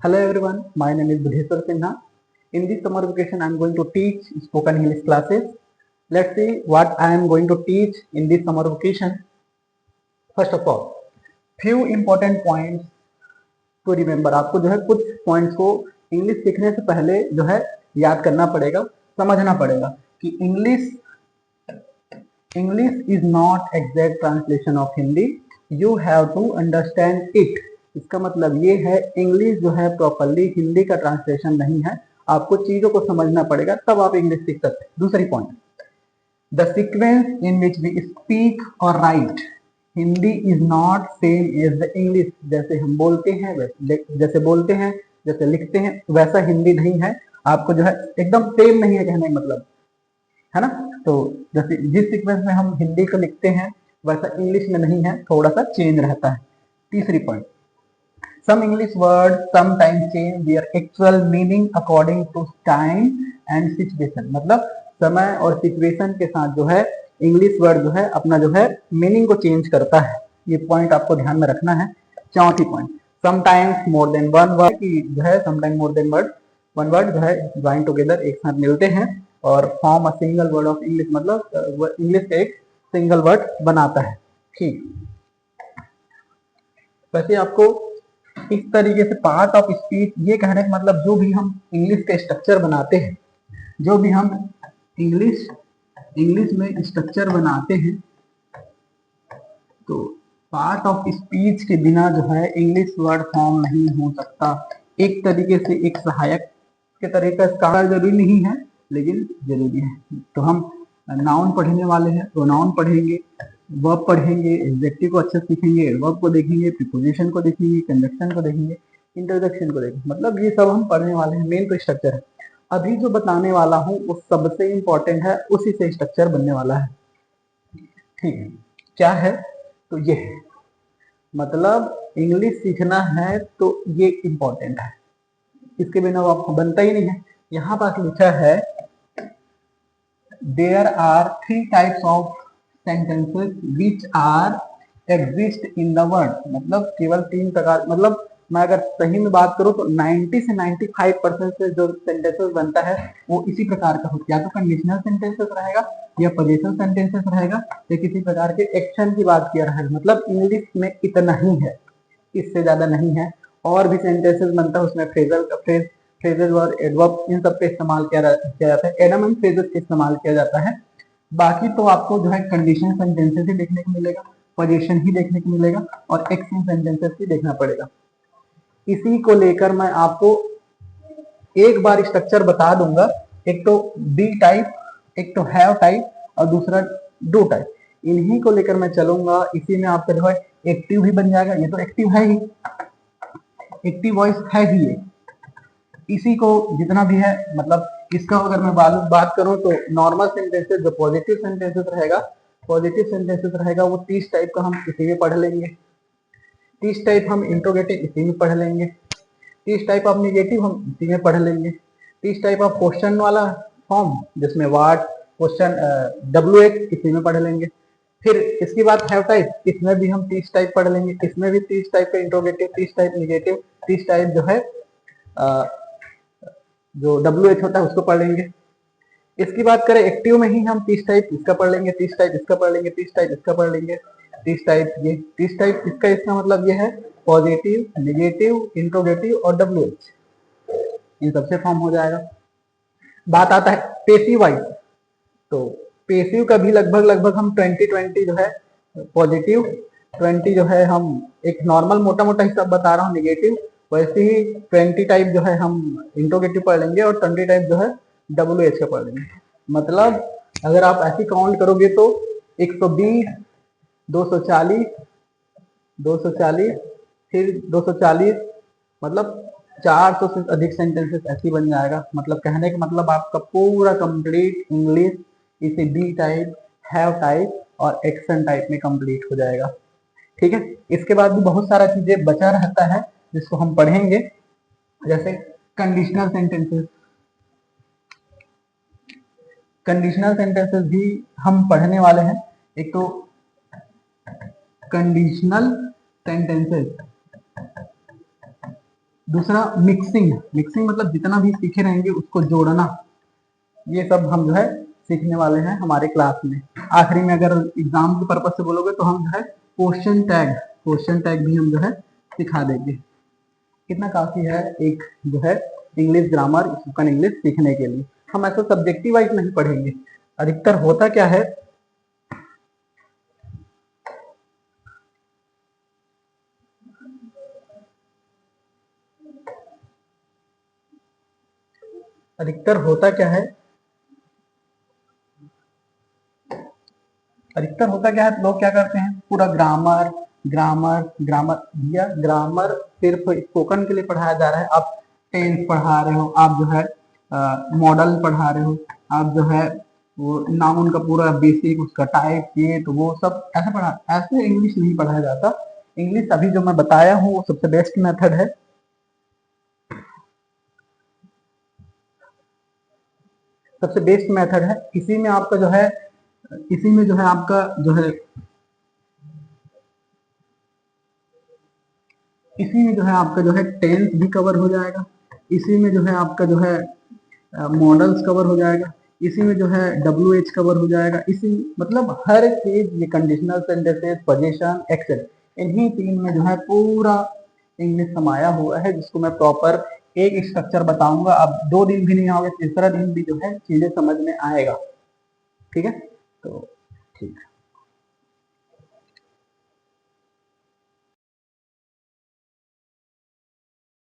Hello everyone, my name is Budheshwar Sinha. In this summer vacation, I am going to teach spoken English classes. Let's see what I am going to teach in this summer vacation. First of all, few important points to remember. आपको जो है कुछ points को English सीखने से पहले जो है याद करना पड़ेगा, समझना पड़ेगा कि English is not exact translation of Hindi. You have to understand it. इसका मतलब ये है इंग्लिश जो है प्रॉपरली हिंदी का ट्रांसलेशन नहीं है, आपको चीजों को समझना पड़ेगा तब आप इंग्लिश सीख सकते हैं। दूसरी point, the sequence in which we speak और write Hindi is not same as the English. जैसे हम बोलते हैं जैसे लिखते हैं वैसा हिंदी नहीं है, आपको जो है एकदम सेम नहीं है कहने का मतलब, है ना। तो जैसे जिस सीक्वेंस में हम हिंदी को लिखते हैं वैसा इंग्लिश में नहीं है, थोड़ा सा चेंज रहता है। तीसरी point, some English words sometimes change their actual meaning according to time and situation। मतलब समय और सिचुएशन के साथ जो है इंग्लिश वर्ड जो है अपना जो है मीनिंग को चेंज करता है। ये पॉइंट आपको ध्यान में रखना है। चौथी point, sometimes more than one word की जो है sometime more than one word जो है ज्वाइन टुगेदर एक साथ मिलते हैं और form a single word of English, मतलब इंग्लिश का एक सिंगल वर्ड बनाता है। ठीक, वैसे आपको इस तरीके से पार्ट ऑफ स्पीच ये कहने का मतलब जो भी हम इंग्लिश का स्ट्रक्चर बनाते हैं, जो भी हम इंग्लिश में स्ट्रक्चर बनाते हैं, तो पार्ट ऑफ स्पीच के बिना जो है इंग्लिश वर्ड फॉर्म नहीं हो सकता। एक तरीके से एक सहायक के तरीका इसका जरूरी नहीं है लेकिन जरूरी है। तो हम नाउन पढ़ने वाले हैं, प्रोनाउन पढ़ेंगे, वर्ब पढ़ेंगे, एडजेक्टिव को अच्छे से सीखेंगे, वर्ब को देखेंगे, प्रीपोजिशन को देखेंगे, कंजक्शन को देखेंगे, इंटरजेक्शन को देखेंगे, मतलब ये सब हम पढ़ने वाले हैं। मेन तो स्ट्रक्चर है। अभी जो बताने वाला हूँ वो सबसे इंपॉर्टेंट है, उसी से स्ट्रक्चर बनने वाला है। ठीक है, क्या है तो ये है, मतलब इंग्लिश सीखना है तो ये इंपॉर्टेंट है, इसके बिना वो आपको बनता ही नहीं है। यहाँ पास लिखा है there are three types of sentences which are exist in the world। मतलब केवल तीन प्रकार, मतलब मैं अगर सही में बात करूं तो 90 से 95% से जो सेंटेंसेस बनता है वो इसी प्रकार का होता है, या तो कंडीशनल सेंटेंसेस रहेगा या पोजिशनल सेंटेंसेस रहेगा या किसी प्रकार के एक्शन की बात किया रहेगा। मतलब इंग्लिश में इतना ही है, इससे ज्यादा नहीं है। और भी सेंटेंसेस बनता है उसमें फ्रेजेस और एडवर्ब इन सब पे इस्तेमाल किया जाता है, एडम एंड फ्रेजेस इस्तेमाल किया जाता है। बाकी तो आपको जो है कंडीशन सेंटेंसेस ही देखने को मिलेगा, पोजीशन ही देखने को मिलेगा और एक्शन सेंटेंसेस ही देखना पड़ेगा। इसी को लेकर मैं आपको एक बार स्ट्रक्चर बता दूंगा, एक तो बी टाइप, एक तो हैव टाइप और दूसरा डू टाइप। इन्हीं को लेकर मैं चलूंगा, इसी में आपका जो है एक्टिव भी बन जाएगा। ये तो एक्टिव है ही, एक्टिव वॉइस है ही ये। इसी को जितना भी है, मतलब इसका अगर मैं बात करूं तो नॉर्मल सेंटेंसेस जो पॉजिटिव सेंटेंसेस रहेगा वो 30 टाइप का हम इसी में पढ़ लेंगे। 30 टाइप हम इंट्रोगेटिव इसी में पढ़ लेंगे। 30 टाइप ऑफ निगेटिव हम इसी में पढ़ लेंगे। 30 टाइप ऑफ क्वेश्चन वाला फॉर्म जिसमें व्हाट, क्वेश्चन, WH इसी में पढ़ लेंगे। फिर इसके बाद हैव टाइप, इसमें भी हम 30 टाइप पढ़ लेंगे। इसमें भी 30 टाइप का इंट्रोगेटिव, 30 टाइप निगेटिव, 30 टाइप जो है जो WH होता है उसको पढ़ लेंगे। इसकी बात करें एक्टिव में ही हम 30 टाइप इसका पढ़ लेंगे, 30 टाइप इसका पढ़ लेंगे, 30 टाइप इसका पढ़ लेंगे, 30 टाइप ये, 30 टाइप इसका। इसका मतलब ये है पॉजिटिव, नेगेटिव, इंट्रोगेटिव और WH, इन सबसे फॉर्म हो जाएगा। बात आता है पेसिव वाइज, तो पेसिव का भी लगभग हम 20 जो है पॉजिटिव, 20 जो है हम एक नॉर्मल मोटा मोटा हिसाब बता रहा हूँ निगेटिव, वैसे ही 20 टाइप जो है हम इंट्रोगेटिव पढ़ लेंगे और 20 टाइप जो है WH का पढ़ लेंगे। मतलब अगर आप ऐसी काउंट करोगे तो 120, 240, 240, फिर 240, मतलब 400 से अधिक सेंटेंसेस ऐसी बन जाएगा। मतलब कहने का मतलब आपका पूरा कंप्लीट इंग्लिश इसे बी टाइप, हैव टाइप और एक्शन टाइप में कंप्लीट हो जाएगा। ठीक है, इसके बाद भी बहुत सारा चीजें बचा रहता है जिसको हम पढ़ेंगे, जैसे कंडीशनल सेंटेंसेस। कंडीशनल सेंटेंसेस भी हम पढ़ने वाले हैं। एक तो कंडीशनल सेंटेंसेस दूसरा मिक्सिंग, मिक्सिंग मतलब जितना भी सीखे रहेंगे उसको जोड़ना, ये सब हम जो है सीखने वाले हैं हमारे क्लास में। आखिरी में अगर एग्जाम के पर्पज से बोलोगे तो हम जो है क्वेश्चन टैग भी हम जो है सिखा देंगे। कितना काफी है एक जो है इंग्लिश ग्रामर, स्पोकन इंग्लिश सीखने के लिए। हम ऐसा सब्जेक्टिव वाइज नहीं पढ़ेंगे। अधिकतर होता क्या है, अधिकतर होता क्या है, अधिकतर होता क्या है, लोग क्या करते हैं पूरा ग्रामर ग्रामर ग्रामर, भैया ग्रामर सिर्फ स्पोकन के लिए पढ़ाया जा रहा है। आप टेंस पढ़ा रहे हो, आप जो है मॉडल पढ़ा रहे हो, आप जो है वो नाउन का पूरा बेसिक उसका टाइप ये तो वो सब ऐसे पढ़ा, ऐसे इंग्लिश नहीं पढ़ाया जाता। इंग्लिश अभी जो मैं बताया हूँ वो सबसे बेस्ट मेथड है। सबसे बेस्ट मेथड है, इसी में आपका जो है, इसी में जो है आपका जो है, इसी में जो है आपका जो है टेंस भी कवर हो जाएगा, इसी में जो है आपका जो है मॉडल्स कवर हो जाएगा, इसी में जो है डब्ल्यू एच कवर हो जाएगा, इसी मतलब हर चीज, ये कंडीशनल सेंटेंसेस, पोजीशन, एक्शन, इन्हीं तीन में जो है पूरा इंग्लिश समाया हुआ है, जिसको मैं प्रॉपर एक स्ट्रक्चर बताऊंगा। अब 2 दिन भी नहीं आओगे, तीसरा दिन भी जो है चीजें समझ में आएगा। ठीक है, तो ठीक है।